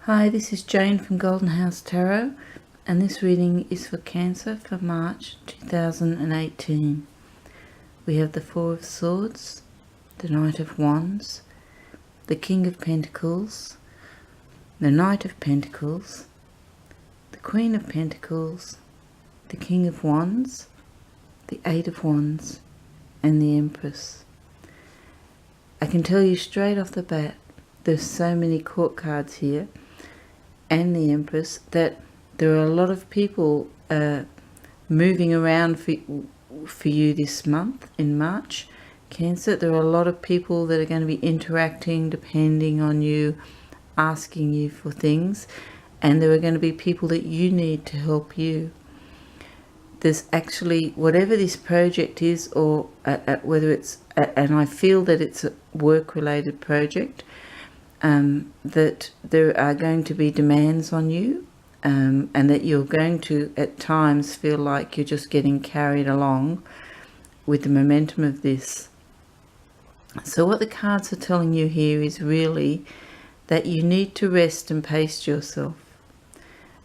Hi, this is Jane from Golden House Tarot, and this reading is for Cancer for March 2018. We have the Four of Swords, the Knight of Wands, the King of Pentacles, the Knight of Pentacles, the Queen of Pentacles, the King of Wands, the Eight of Wands, and the Empress. I can tell you straight off the bat, there's so many court cards here, and the Empress, that there are a lot of people moving around for you this month in March, Cancer. There are a lot of people that are going to be interacting, depending on you, asking you for things, and there are going to be people that you need to help you. There's actually, whatever this project is, or whether it's, and I feel that it's a work-related project, that there are going to be demands on you, and that you're going to at times feel like you're just getting carried along with the momentum of this. So what the cards are telling you here is really that you need to rest and pace yourself.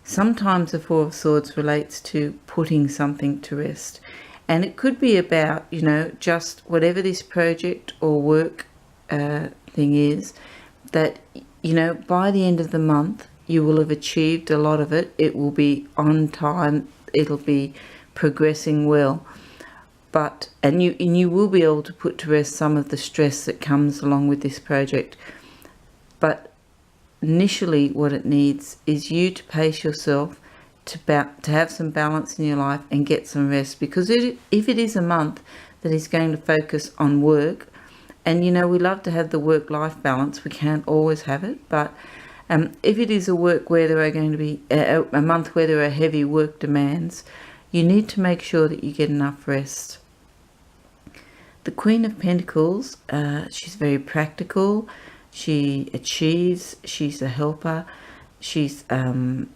Sometimes the Four of Swords relates to putting something to rest, and it could be about, you know, just whatever this project or work thing is, that, you know, by the end of the month you will have achieved a lot of it. It will be on time, it'll be progressing well, and you will be able to put to rest some of the stress that comes along with this project. But initially what it needs is you to pace yourself, to have some balance in your life and get some rest, because if it is a month that is going to focus on work, and you know, we love to have the work-life balance, we can't always have it, but if it is a work where there are going to be a month where there are heavy work demands, you need to make sure that you get enough rest. The Queen of Pentacles, she's very practical, she achieves, she's a helper, she's you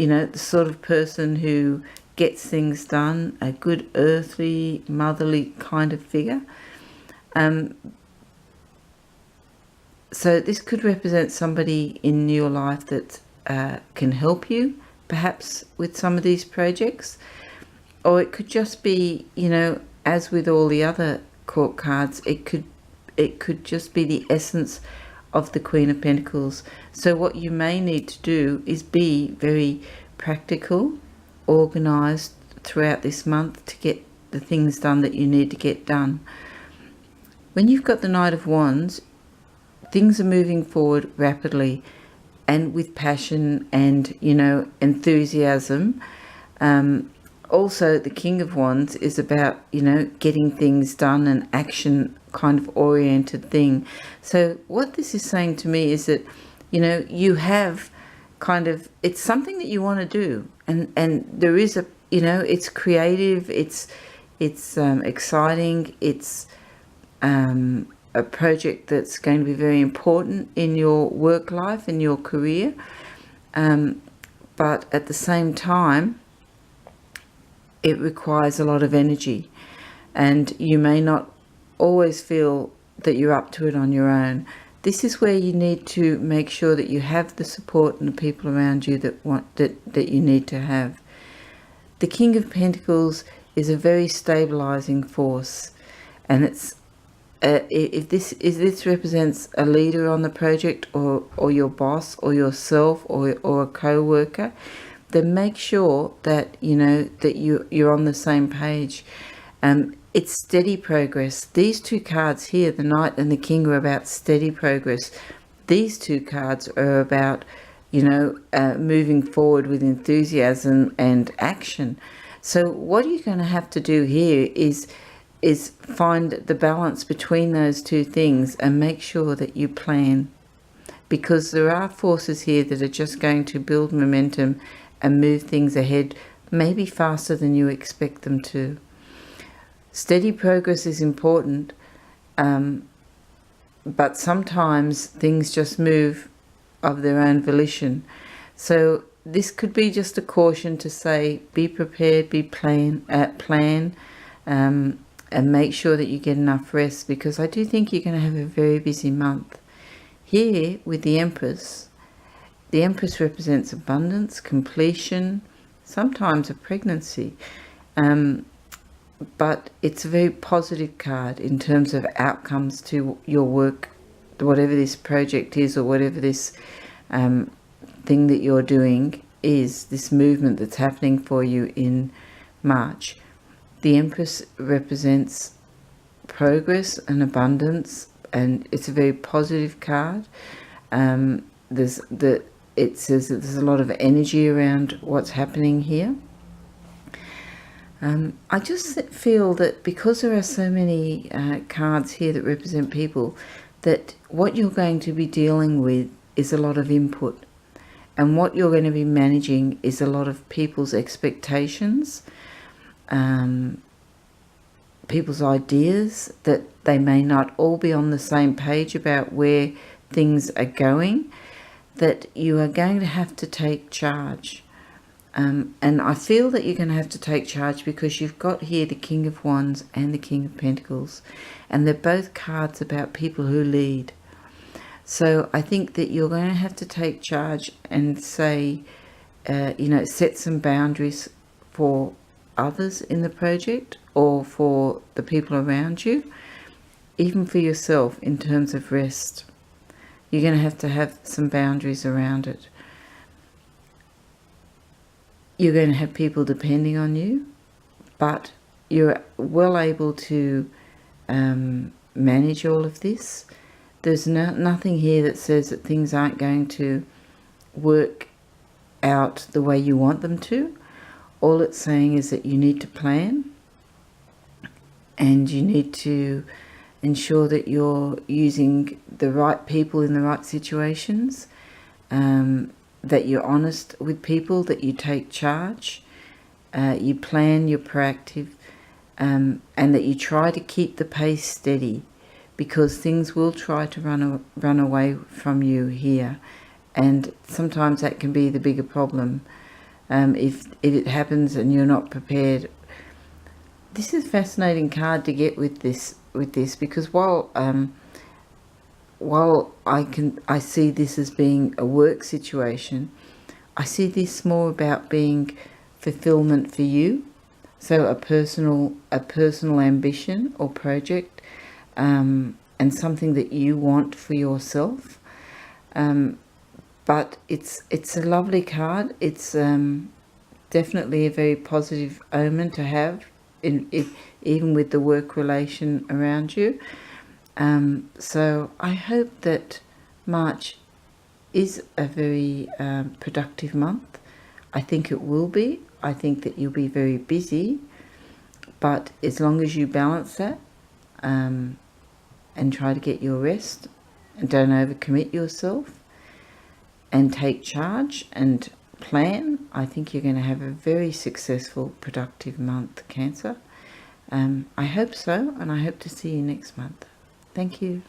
know, the sort of person who gets things done, a good earthly, motherly kind of figure. So this could represent somebody in your life that can help you, perhaps with some of these projects. Or it could just be, you know, as with all the other court cards, it could just be the essence of the Queen of Pentacles. So what you may need to do is be very practical, organized throughout this month to get the things done that you need to get done. When you've got the Knight of Wands, things are moving forward rapidly and with passion and, you know, enthusiasm. Also, the King of Wands is about, you know, getting things done, and action kind of oriented thing. So what this is saying to me is that, you know, you have kind of, it's something that you want to do, and there is a, you know, it's creative, it's exciting, it's a project that's going to be very important in your work life, in your career, but at the same time it requires a lot of energy, and you may not always feel that you're up to it on your own. This is where you need to make sure that you have the support and the people around you that you need to have. The King of Pentacles is a very stabilizing force, and it's if this represents a leader on the project, or your boss, or yourself, or a co-worker, then make sure that, you know, that you're on the same page. It's steady progress. These two cards here, the Knight and the King, are about steady progress. These two cards are about, you know, moving forward with enthusiasm and action. So what you're going to have to do here is find the balance between those two things and make sure that you plan, because there are forces here that are just going to build momentum and move things ahead, maybe faster than you expect them to. Steady progress is important, but sometimes things just move of their own volition. So this could be just a caution to say, be prepared, plan, and make sure that you get enough rest, because I do think you're going to have a very busy month. Here with the Empress, The Empress represents abundance, completion, sometimes a pregnancy. But it's a very positive card in terms of outcomes to your work, whatever this project is, or whatever this thing that you're doing is, this movement that's happening for you in March. The Empress represents progress and abundance, and it's a very positive card. It says that there's a lot of energy around what's happening here. I just feel that because there are so many cards here that represent people, that what you're going to be dealing with is a lot of input, and what you're going to be managing is a lot of people's expectations, people's ideas, that they may not all be on the same page about where things are going, that you are going to have to take charge. And I feel that you're going to have to take charge because you've got here the King of Wands and the King of Pentacles, and they're both cards about people who lead. So I think that you're going to have to take charge and say, set some boundaries for others in the project, or for the people around you, even for yourself in terms of rest. You're going to have some boundaries around it. You're going to have people depending on you, but you're well able to manage all of this. There's nothing here that says that things aren't going to work out the way you want them to. All it's saying is that you need to plan, and you need to ensure that you're using the right people in the right situations, that you're honest with people, that you take charge, you plan, you're proactive, and that you try to keep the pace steady, because things will try to run away from you here, and sometimes that can be the bigger problem. If it happens and you're not prepared. This is a fascinating card to get with this, because while I see this as being a work situation, I see this more about being fulfillment for you. So a personal ambition or project, and something that you want for yourself. But it's a lovely card. It's definitely a very positive omen to have, even with the work relation around you. So I hope that March is a very productive month. I think it will be. I think that you'll be very busy, but as long as you balance that, and try to get your rest, and don't overcommit yourself, and take charge and plan, I think you're going to have a very successful, productive month, Cancer. I hope so, and I hope to see you next month. Thank you.